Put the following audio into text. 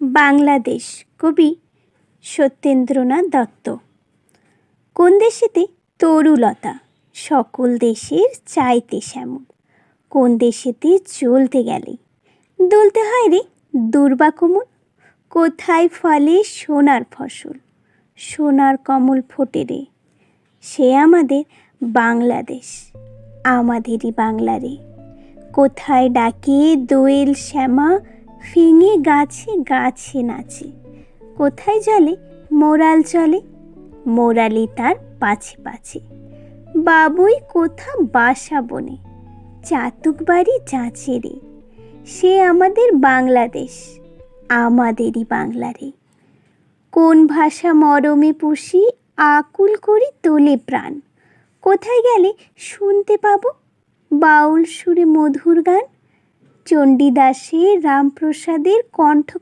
বাংলাদেশ, কবি সত্যেন্দ্রনাথ দত্ত। কোন দেশেতে তরুলতা, সকল দেশের চাইতে শ্যামল। কোন দেশেতে চলতে গেলে দুলতে হয় রে দুর্বা কোমল। কোথায় ফলে সোনার ফসল, সোনার কমল ফোটে রে। সে আমাদের বাংলাদেশ, আমাদেরই বাংলা রে। কোথায় ডাকে দোয়েল শ্যামা, ফিঙে গাছে গাছে নাচে। কোথায় জলে মোরাল চলে, মোরালি তার পাছে পাছে। বাবুই কোথা বাসা বনে, চাতুক বাড়ি যাচে রে। সে আমাদের বাংলাদেশ, আমাদেরই বাংলা রে। কোন ভাষা মরমে পুষি, আকুল করি তোলে প্রাণ। কোথায় গেলে শুনতে পাবো বাউল সুরে মধুর গান। চণ্ডীদাসের রামপ্রসাদের কণ্ঠ